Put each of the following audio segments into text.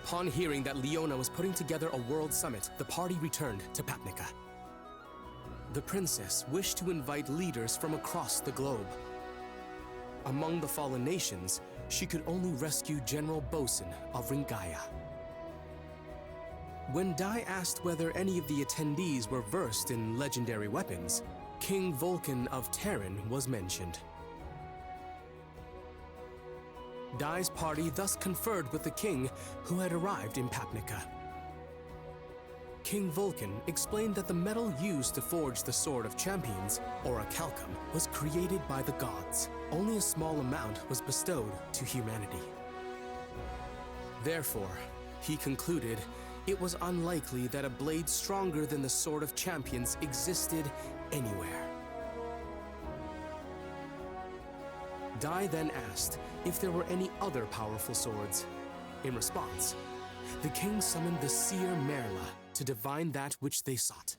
Upon hearing that Leona was putting together a world summit, the party returned to Papnica. The princess wished to invite leaders from across the globe. Among the fallen nations, she could only rescue General Bosun of Ringaya. When Dai asked whether any of the attendees were versed in legendary weapons, King Vulcan of Terran was mentioned. Dai's party thus conferred with the king, who had arrived in Papnica. King Vulcan explained that the metal used to forge the Sword of Champions, orichalcum, was created by the gods. Only a small amount was bestowed to humanity. Therefore, he concluded it was unlikely that a blade stronger than the Sword of Champions existed anywhere. Dai then asked if there were any other powerful swords. In response, the king summoned the seer Merla to divine that which they sought.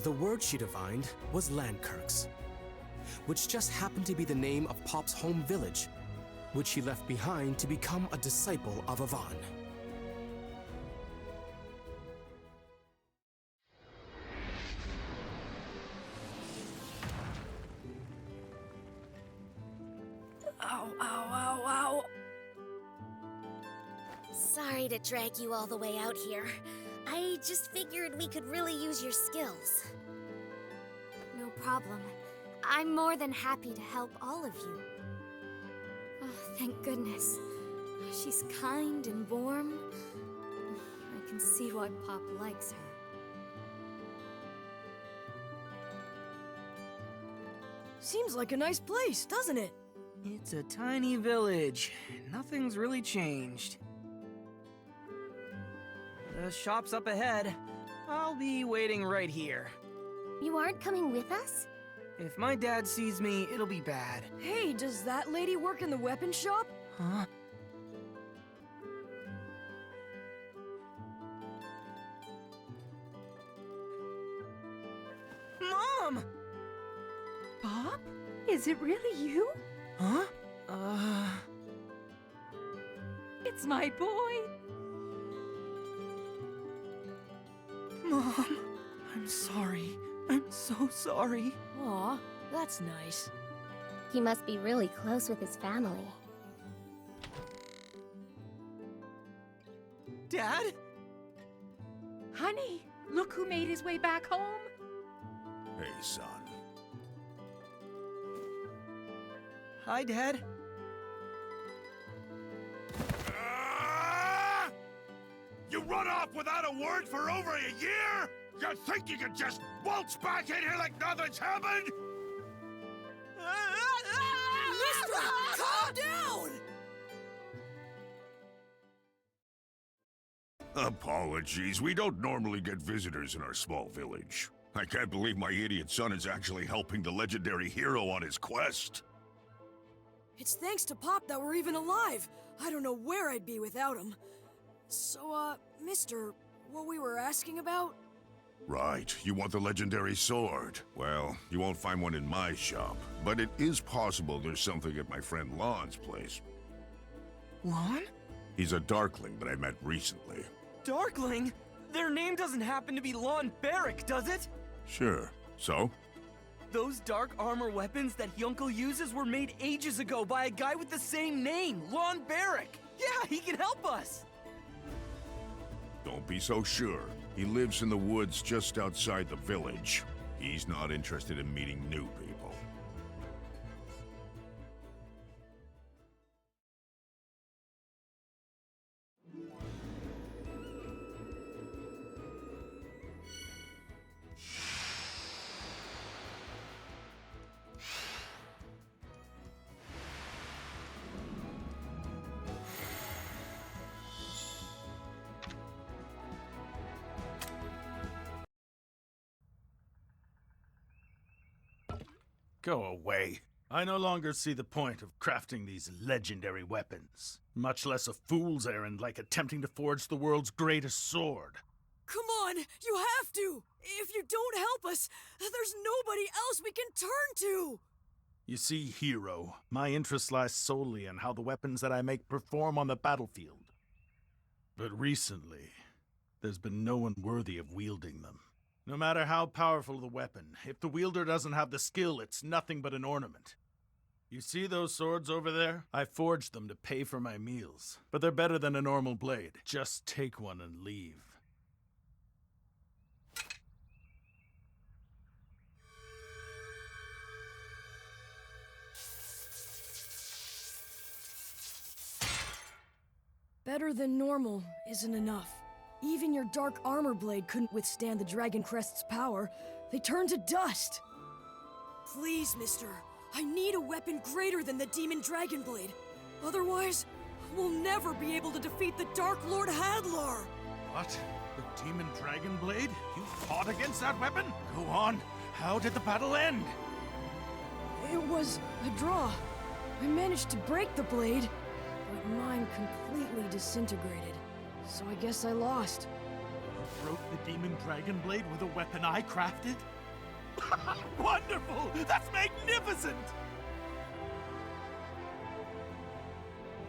The word she divined was Landkirks, which just happened to be the name of Pop's home village, which she left behind to become a disciple of Avan. Ow, ow, ow, ow. Sorry to drag you all the way out here. I just figured we could really use your skills. No problem. I'm more than happy to help all of you. Oh, thank goodness. She's kind and warm. I can see why Pop likes her. Seems like a nice place, doesn't it? It's a tiny village. Nothing's really changed. The shop's up ahead. I'll be waiting right here. You aren't coming with us? If my dad sees me, it'll be bad. Hey, does that lady work in the weapon shop? Huh? Mom! Bob? Is it really you? Huh? It's my boy. Mom, I'm sorry. I'm so sorry. Aw, that's nice. He must be really close with his family. Dad? Honey, look who made his way back home. Hey, son. Hi, Dad. You run off without a word for over a year? You think you can just waltz back in here like nothing's happened? Mister, calm down! Apologies, we don't normally get visitors in our small village. I can't believe my idiot son is actually helping the legendary hero on his quest. It's thanks to Pop that we're even alive. I don't know where I'd be without him. So, mister, what we were asking about? Right, you want the legendary sword. Well, you won't find one in my shop, but it is possible there's something at my friend Lon's place. Lon? He's a Darkling that I met recently. Darkling? Their name doesn't happen to be Lon Barrick, does it? Sure. So? Those dark armor weapons that Yunkel uses were made ages ago by a guy with the same name, Lon Barrick. Yeah, he can help us. Don't be so sure. He lives in the woods just outside the village. He's not interested in meeting new people. Go away. I no longer see the point of crafting these legendary weapons, much less a fool's errand like attempting to forge the world's greatest sword. Come on, you have to! If you don't help us, there's nobody else we can turn to! You see, hero, my interest lies solely in how the weapons that I make perform on the battlefield. But recently, there's been no one worthy of wielding them. No matter how powerful the weapon, if the wielder doesn't have the skill, it's nothing but an ornament. You see those swords over there? I forged them to pay for my meals, but they're better than a normal blade. Just take one and leave. Better than normal isn't enough. Even your dark armor blade couldn't withstand the Dragon Crest's power. They turned to dust. Please, mister. I need a weapon greater than the Demon Dragon Blade. Otherwise, we'll never be able to defeat the Dark Lord Hadlar. What? The Demon Dragon Blade? You fought against that weapon? Go on. How did the battle end? It was a draw. I managed to break the blade, but mine completely disintegrated. So I guess I lost. You broke the Demon Dragon Blade with a weapon I crafted? Wonderful! That's magnificent!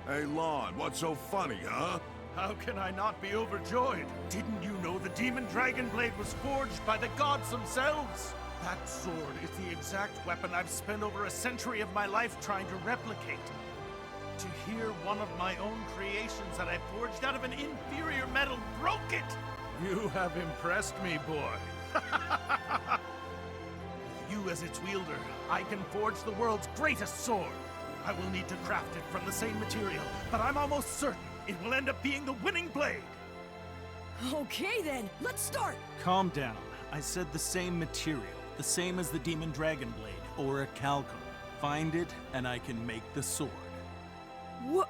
Hey, Lon, what's so funny, huh? How can I not be overjoyed? Didn't you know the Demon Dragon Blade was forged by the gods themselves? That sword is the exact weapon I've spent over a century of my life trying to replicate. To hear one of my own creations that I forged out of an inferior metal broke it! You have impressed me, boy. With you as its wielder, I can forge the world's greatest sword. I will need to craft it from the same material, but I'm almost certain it will end up being the winning blade. Okay then, let's start! Calm down. I said the same material, the same as the Demon Dragon Blade, or a Calcum. Find it, and I can make the sword. What?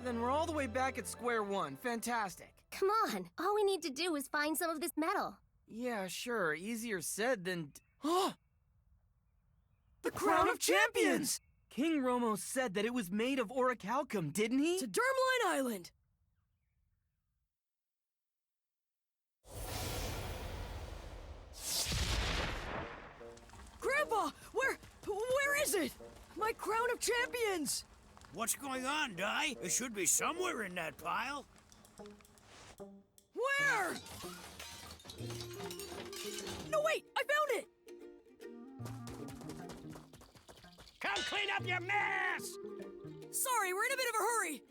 Then we're all the way back at square one. Fantastic. Come on, all we need to do is find some of this metal. Yeah, sure. Easier said than... Oh! The Crown of Champions! King Romo said that it was made of orichalcum, didn't he? To Dermaline Island! Grandpa! Where is it? My Crown of Champions! What's going on, Di? It should be somewhere in that pile. Where? No, wait! I found it! Come clean up your mess! Sorry, we're in a bit of a hurry.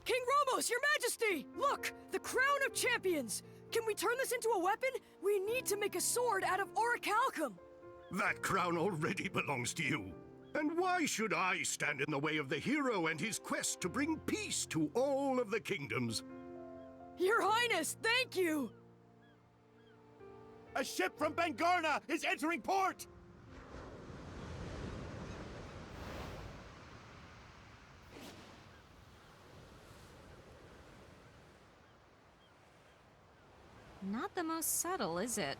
King Romos, your majesty! Look, the Crown of Champions! Can we turn this into a weapon? We need to make a sword out of orichalcum. That crown already belongs to you. And why should I stand in the way of the hero and his quest to bring peace to all of the kingdoms? Your Highness, thank you! A ship from Bengarna is entering port! Not the most subtle, is it?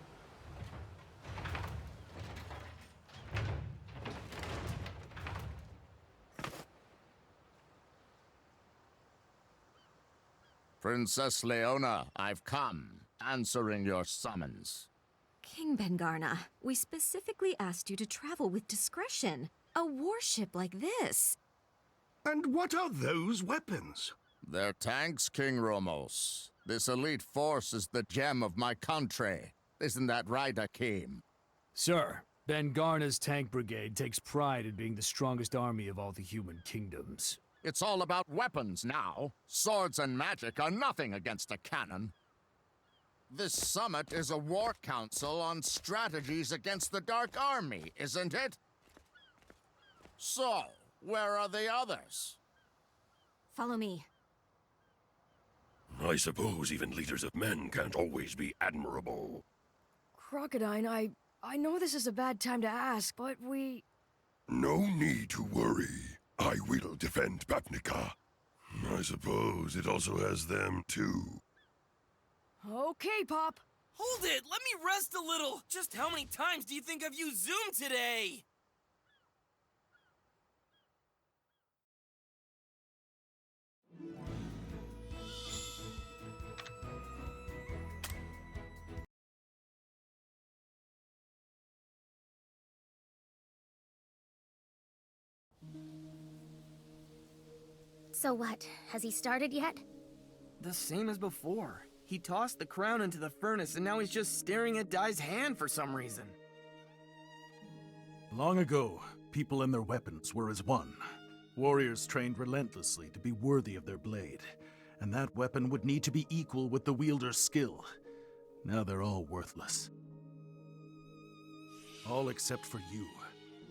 Princess Leona, I've come, answering your summons. King Bengarna, we specifically asked you to travel with discretion. A warship like this. And what are those weapons? They're tanks, King Romos. This elite force is the gem of my country. Isn't that right, Akeem? Sir, Bengarna's tank brigade takes pride in being the strongest army of all the human kingdoms. It's all about weapons now. Swords and magic are nothing against a cannon. This summit is a war council on strategies against the Dark Army, isn't it? So, where are the others? Follow me. I suppose even leaders of men can't always be admirable. Crocodine, I know this is a bad time to ask, but we... No need to worry. I will defend Papnica. I suppose it also has them, too. Okay, Pop. Hold it! Let me rest a little! Just how many times do you think I've used Zoom today? So what? Has he started yet? The same as before. He tossed the crown into the furnace and now he's just staring at Dai's hand for some reason. Long ago, people and their weapons were as one. Warriors trained relentlessly to be worthy of their blade, and that weapon would need to be equal with the wielder's skill. Now they're all worthless. All except for you.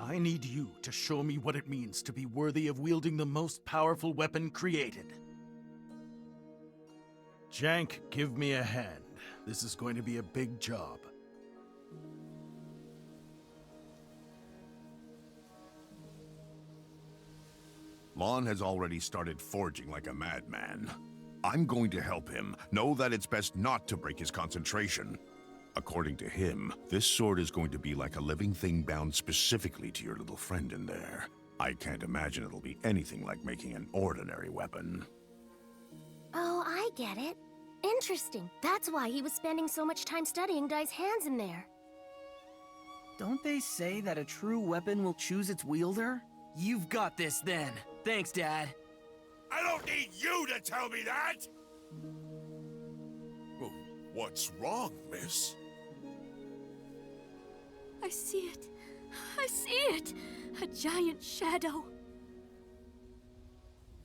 I need you to show me what it means to be worthy of wielding the most powerful weapon created. Jank, give me a hand. This is going to be a big job. Lon has already started forging like a madman. I'm going to help him. Know that it's best not to break his concentration. According to him, this sword is going to be like a living thing bound specifically to your little friend in there. I can't imagine it'll be anything like making an ordinary weapon. Oh, I get it. Interesting. That's why he was spending so much time studying Dai's hands in there. Don't they say that a true weapon will choose its wielder? You've got this then. Thanks, Dad. I don't need you to tell me that! Oh, what's wrong, miss? I see it. I see it. A giant shadow.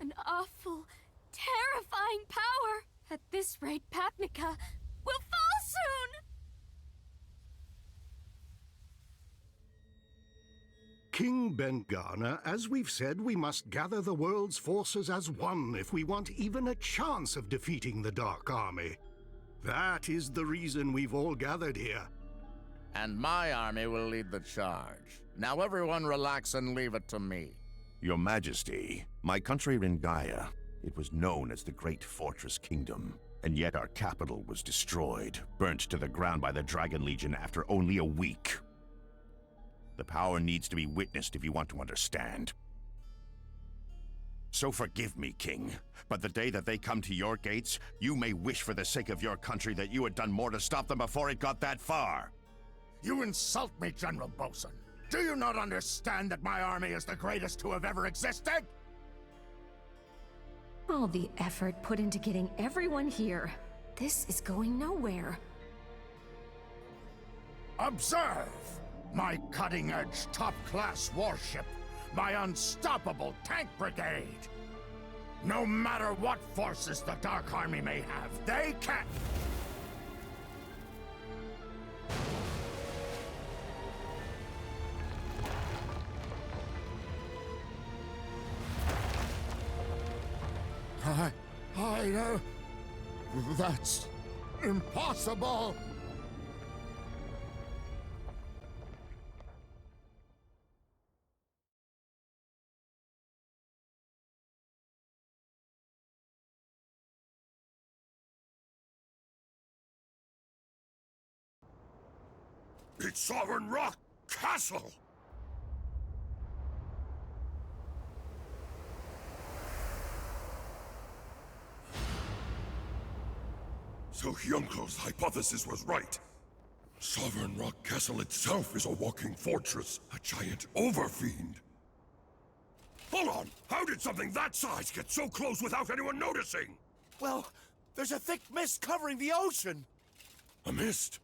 An awful, terrifying power. At this rate, Papnica will fall soon! King Ben-Garner, as we've said, we must gather the world's forces as one if we want even a chance of defeating the Dark Army. That is the reason we've all gathered here. And my army will lead the charge. Now everyone relax and leave it to me. Your Majesty, my country Ringaya, it was known as the Great Fortress Kingdom, and yet our capital was destroyed, burnt to the ground by the Dragon Legion after only a week. The power needs to be witnessed if you want to understand. So forgive me, King, but the day that they come to your gates, you may wish for the sake of your country that you had done more to stop them before it got that far. You insult me, General Bosun. Do you not understand that my army is the greatest to have ever existed? All the effort put into getting everyone here. This is going nowhere. Observe! My cutting-edge, top-class warship. My unstoppable tank brigade. No matter what forces the Dark Army may have, they can't... I know... That's... impossible! It's Sovereign Rock Castle! So Hyuncle's hypothesis was right. Sovereign Rock Castle itself is a walking fortress, a giant overfiend. Hold on! How did something that size get so close without anyone noticing? Well, there's a thick mist covering the ocean. A mist?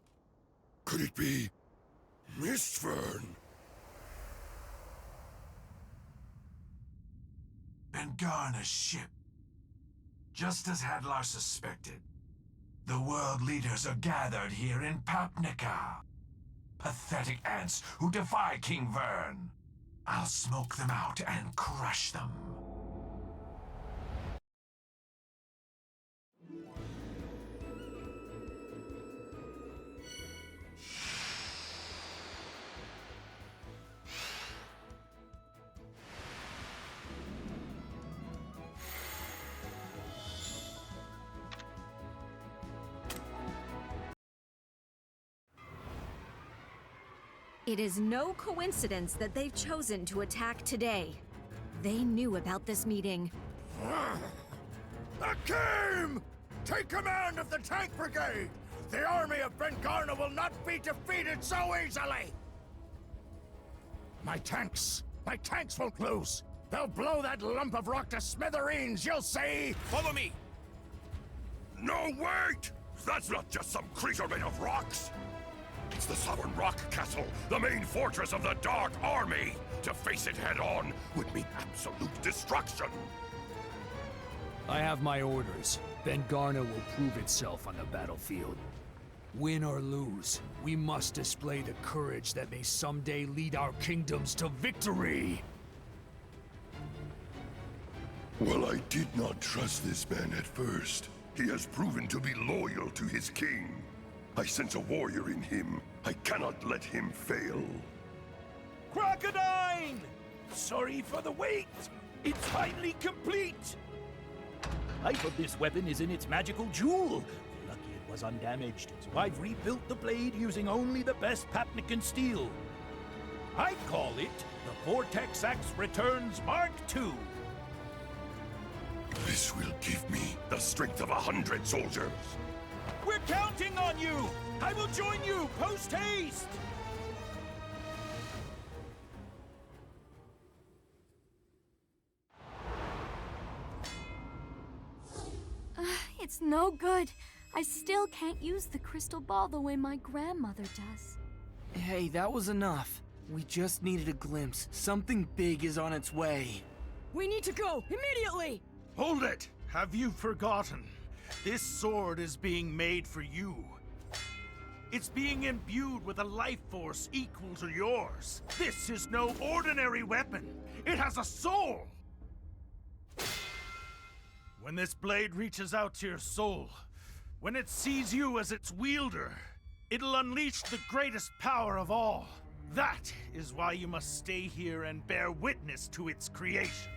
Could it be... Mistfern? Ben-Garner's ship. Just as Hadlar suspected. The world leaders are gathered here in Papnica. Pathetic ants who defy King Vern. I'll smoke them out and crush them. It is no coincidence that they've chosen to attack today. They knew about this meeting. Akim! Take command of the tank brigade! The army of Ben-Garner will not be defeated so easily! My tanks won't lose! They'll blow that lump of rock to smithereens, you'll see! Follow me! No, wait! That's not just some creature made of rocks! It's the Sovereign Rock Castle, the main fortress of the Dark Army! To face it head-on would mean absolute destruction! I have my orders. Bengarna will prove itself on the battlefield. Win or lose, we must display the courage that may someday lead our kingdoms to victory! Well, I did not trust this man at first. He has proven to be loyal to his king. I sense a warrior in him. I cannot let him fail. Crocodile! Sorry for the wait. It's finally complete. Half of this weapon is in its magical jewel. Lucky it was undamaged, so I've rebuilt the blade using only the best Papnican steel. I call it the Vortex Axe Returns Mark II. This will give me the strength of 100 soldiers. We're counting on you! I will join you post-haste! It's no good. I still can't use the crystal ball the way my grandmother does. Hey, that was enough. We just needed a glimpse. Something big is on its way. We need to go, immediately! Hold it! Have you forgotten? This sword is being made for you. It's being imbued with a life force equal to yours. This is no ordinary weapon. It has a soul! When this blade reaches out to your soul, when it sees you as its wielder, it'll unleash the greatest power of all. That is why you must stay here and bear witness to its creation.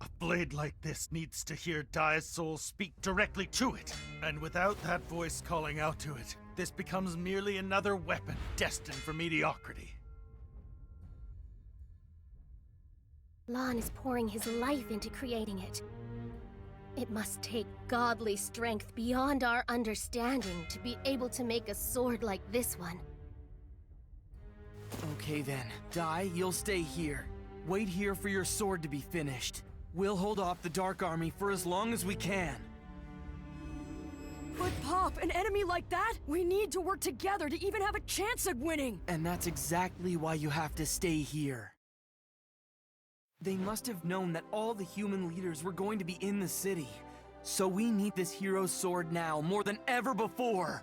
A blade like this needs to hear Dai's soul speak directly to it. And without that voice calling out to it, this becomes merely another weapon destined for mediocrity. Lon is pouring his life into creating it. It must take godly strength beyond our understanding to be able to make a sword like this one. Okay then. Dai, you'll stay here. Wait here for your sword to be finished. We'll hold off the Dark Army for as long as we can. But Pop, an enemy like that? We need to work together to even have a chance at winning! And that's exactly why you have to stay here. They must have known that all the human leaders were going to be in the city. So we need this hero's sword now, more than ever before.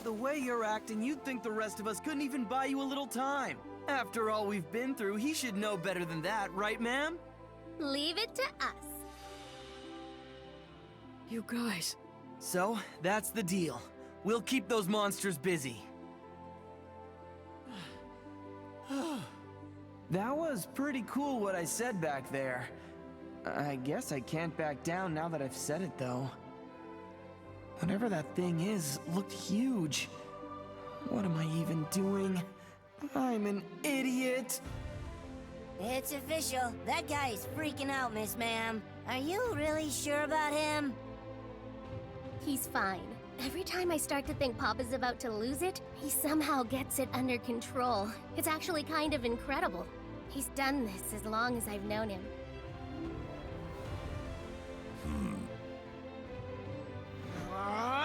The way you're acting, you'd think the rest of us couldn't even buy you a little time. After all we've been through, he should know better than that, right, ma'am? Leave it to us. You guys. So, that's the deal. We'll keep those monsters busy. That was pretty cool what I said back there. I guess I can't back down now that I've said it, though. Whatever that thing is, looked huge. What am I even doing? I'm an idiot! It's official. That guy is freaking out, Miss Ma'am. Are you really sure about him? He's fine. Every time I start to think Pop is about to lose it, he somehow gets it under control. It's actually kind of incredible. He's done this as long as I've known him.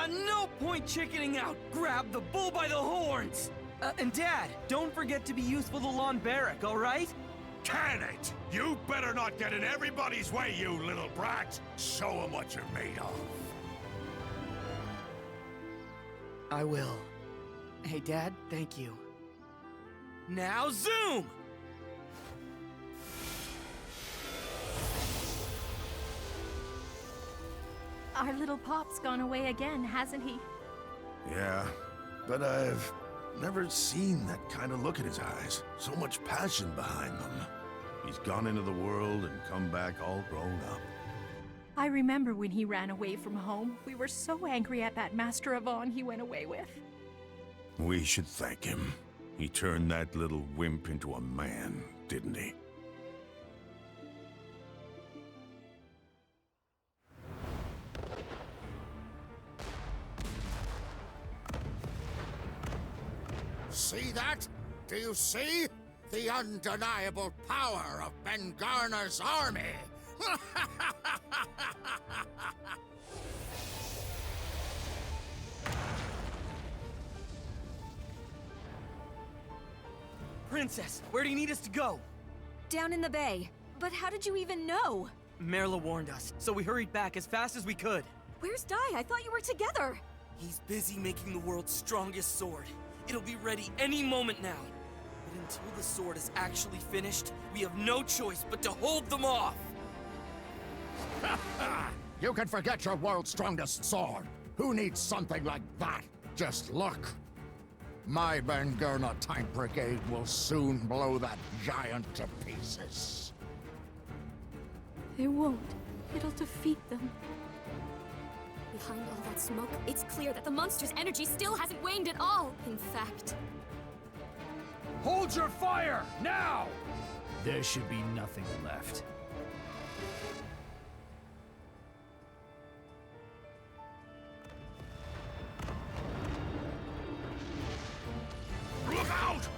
No point chickening out! Grab the bull by the horns! And Dad, don't forget to be useful to Lon Barrack, alright? Can it? You better not get in everybody's way, you little brat! Show them what you're made of. I will. Hey, Dad, thank you. Now zoom! Our little Pop's gone away again, hasn't he? Yeah, but I've never seen that kind of look in his eyes. So much passion behind them. He's gone into the world and come back all grown up. I remember when he ran away from home. We were so angry at that Master Avon he went away with. We should thank him. He turned that little wimp into a man, didn't he? See that? Do you see? the undeniable power of Ben Garner's army. Princess, where do you need us to go? Down in the bay. But how did you even know? Merla warned us, so we hurried back as fast as we could. Where's Dai? I thought you were together. He's busy making the world's strongest sword. It'll be ready any moment now. But until the sword is actually finished, we have no choice but to hold them off! You can forget your world's strongest sword. Who needs something like that? Just look. My Bengurna Tank Brigade will soon blow that giant to pieces. They won't. It'll defeat them. Behind all that smoke, it's clear that the monster's energy still hasn't waned at all. In fact... Hold your fire, now! There should be nothing left. Look out!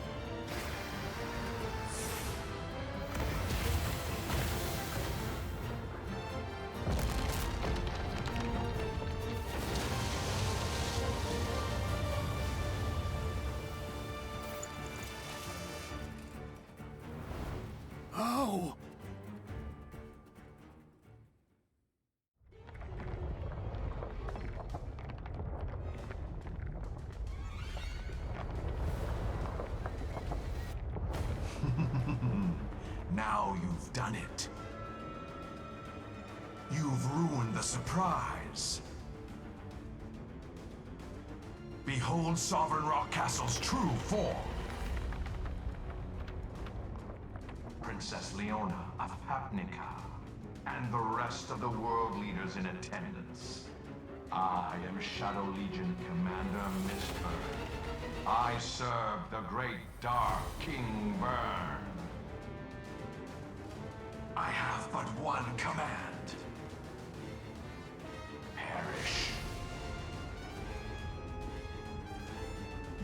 Oh! Now you've done it. You've ruined the surprise. Behold Sovereign Rock Castle's true form. Princess Leona of Papnica, and the rest of the world leaders in attendance. I am Shadow Legion Commander Mistburn. I serve the great Dark King Burn. I have but one command. Perish.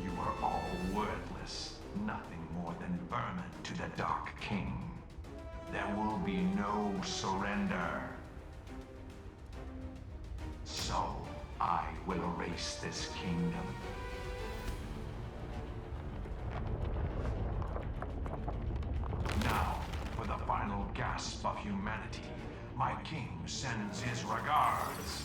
You are all worthless, nothing more than vermin to the Dark King. There will be no surrender. So, I will erase this kingdom. Now, for the final gasp of humanity, my king sends his regards.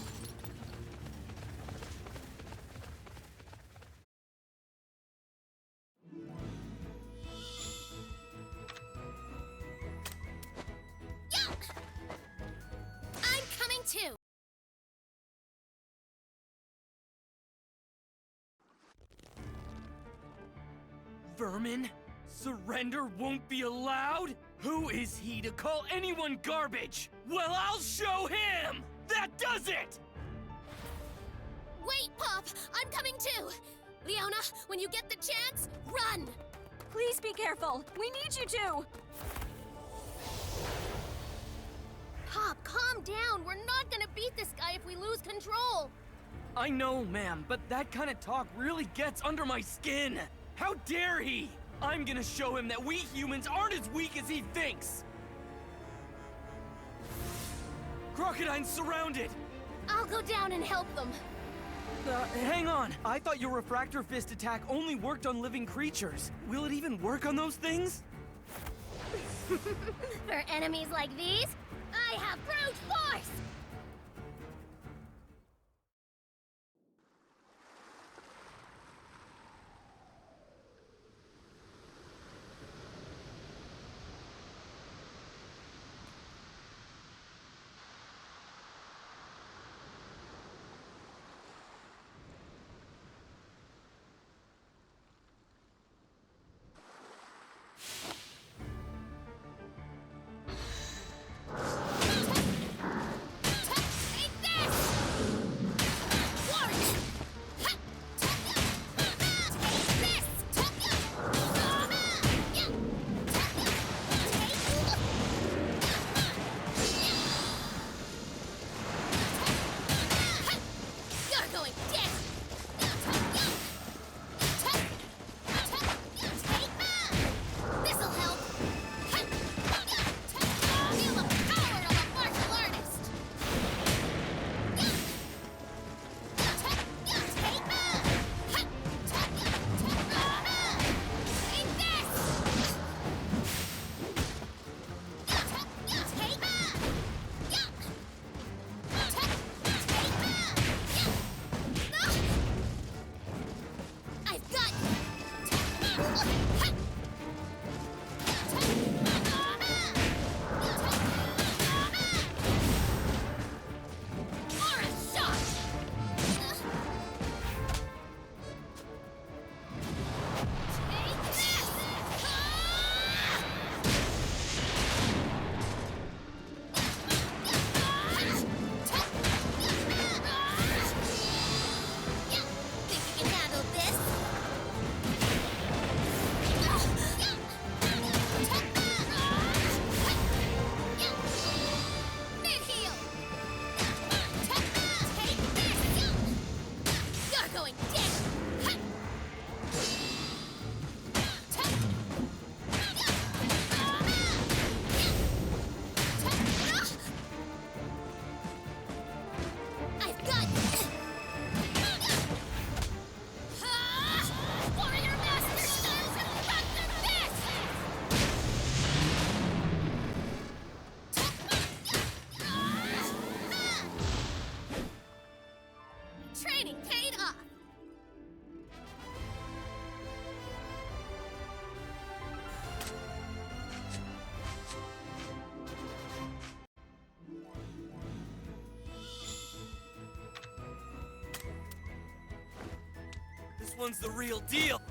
I'm coming too! Vermin? Surrender won't be allowed? Who is he to call anyone garbage? Well, I'll show him! That does it! Wait, Pop! I'm coming too! Leona, when you get the chance, run! Please be careful. We need you to. Pop, calm down. We're not gonna beat this guy if we lose control. I know, ma'am, but that kind of talk really gets under my skin. How dare he? I'm gonna show him that we humans aren't as weak as he thinks. Crocodine's surrounded. I'll go down and help them. Hang on. I thought your refractor fist attack only worked on living creatures. Will it even work on those things? For enemies like these, I have brute force! getting paid off! This one's the real deal!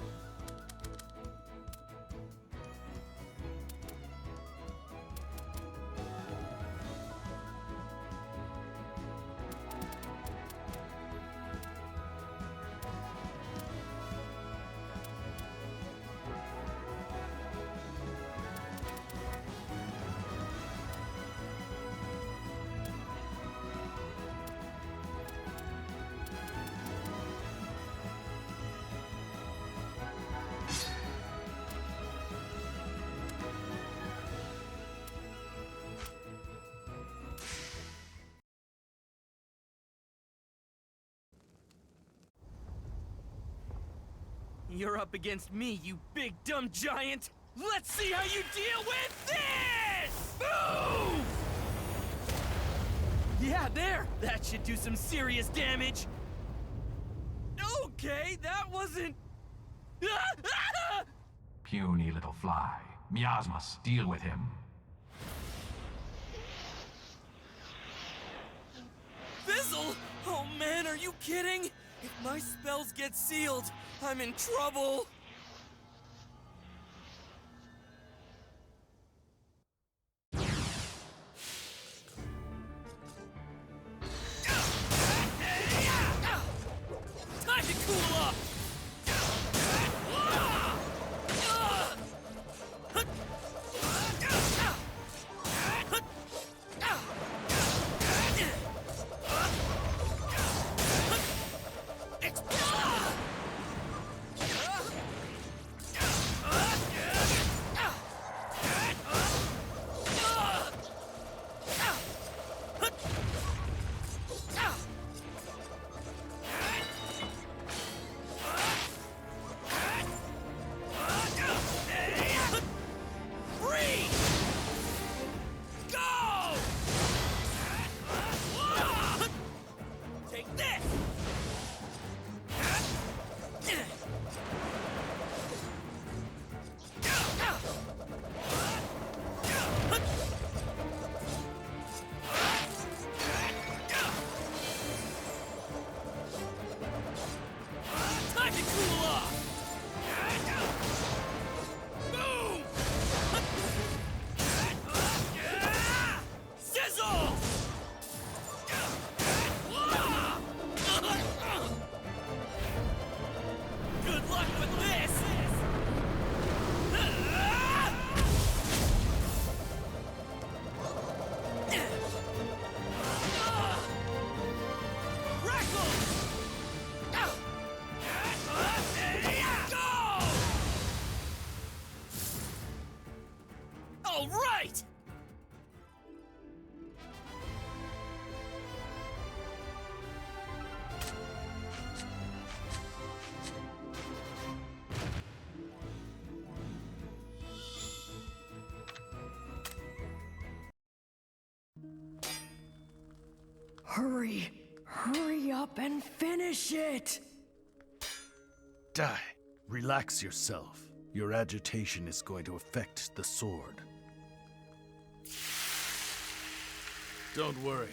You're up against me, you big dumb giant! Let's see how you deal with this! Boom! Yeah, there! That should do some serious damage! Okay, that wasn't... Puny little fly. Miasmas, deal with him. Fizzle? Oh man, are you kidding? If my spells get sealed, I'm in trouble! Time to cool off! All right! Hurry! Hurry up and finish it! Die. Relax yourself. Your agitation is going to affect the sword. Don't worry.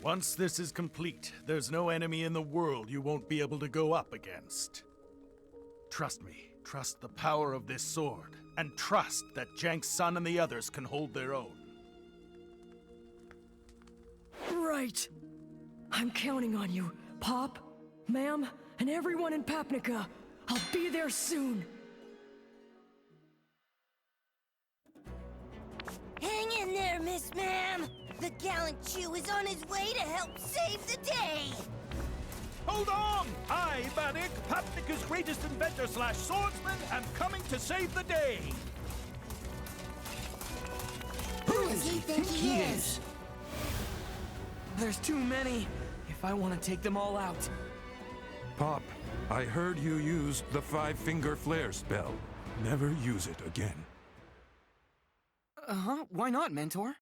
Once this is complete, there's no enemy in the world you won't be able to go up against. Trust me. Trust the power of this sword. And trust that Jank's son and the others can hold their own. Right. I'm counting on you, Pop, Ma'am, and everyone in Papnica. I'll be there soon. Hang in there, Miss Ma'am! The gallant Chew is on his way to help save the day! Hold on! I, Bannock, Papnica's greatest inventor / swordsman, am coming to save the day! Who does he think he is? There's too many, if I want to take them all out. Pop, I heard you use the 5-finger flare spell. Never use it again. Uh-huh, why not, Mentor?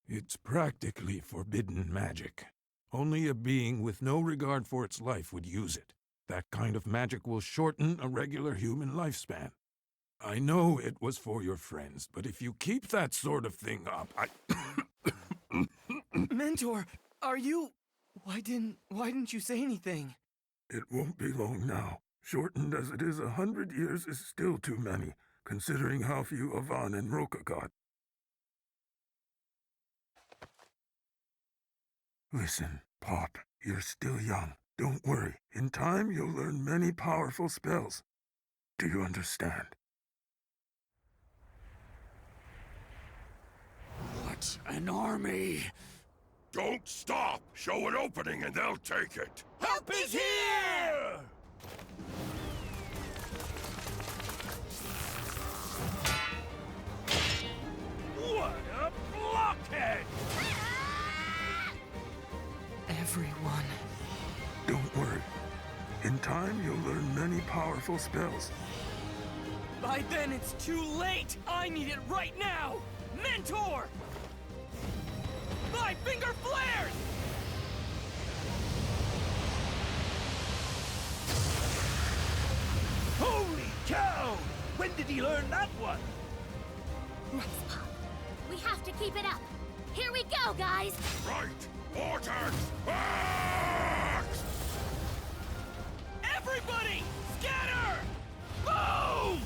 It's practically forbidden magic. Only a being with no regard for its life would use it. That kind of magic will shorten a regular human lifespan. I know it was for your friends, but if you keep that sort of thing up, Mentor, are you... Why didn't you say anything? It won't be long now. Shortened as it is, 100 years is still too many, considering how few Avan and Roka got. Listen, Pop, you're still young. Don't worry. In time, you'll learn many powerful spells. Do you understand? What an army! Don't stop! Show an opening and they'll take it! Help is here! What a blockhead! Everyone. Don't worry. In time, you'll learn many powerful spells. By then, it's too late! I need it right now! Mentor! My finger flares! Holy cow! When did he learn that one? Nice pop. We have to keep it up. Here we go, guys! Right! Vortex! Axe! Everybody! Scatter! Boom!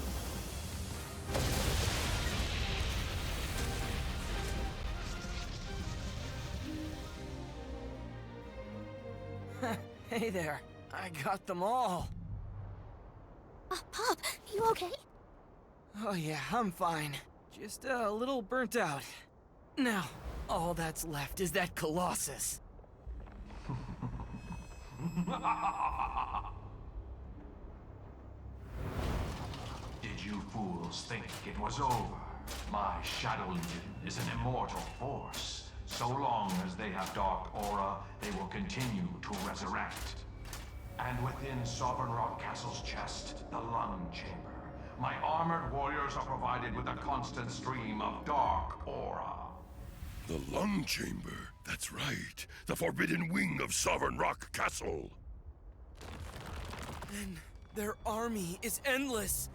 Hey there. I got them all. Pop, you okay? Oh yeah, I'm fine. Just a little burnt out. Now, all that's left is that Colossus. Did you fools think it was over? My Shadow Legion is an immortal force. So long as they have dark aura, they will continue to resurrect. And within Sovereign Rock Castle's chest, the lung chamber, my armored warriors are provided with a constant stream of dark aura. The lung chamber. That's right. The forbidden wing of Sovereign Rock Castle. And their army is endless.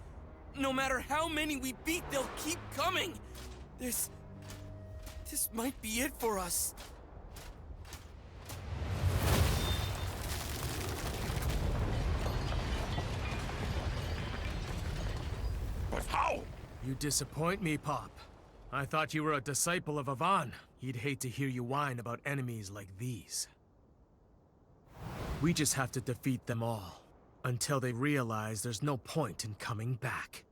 No matter how many we beat, they'll keep coming. This might be it for us. But how? You disappoint me, Pop. I thought you were a disciple of Avan. He'd hate to hear you whine about enemies like these. We just have to defeat them all, until they realize there's no point in coming back.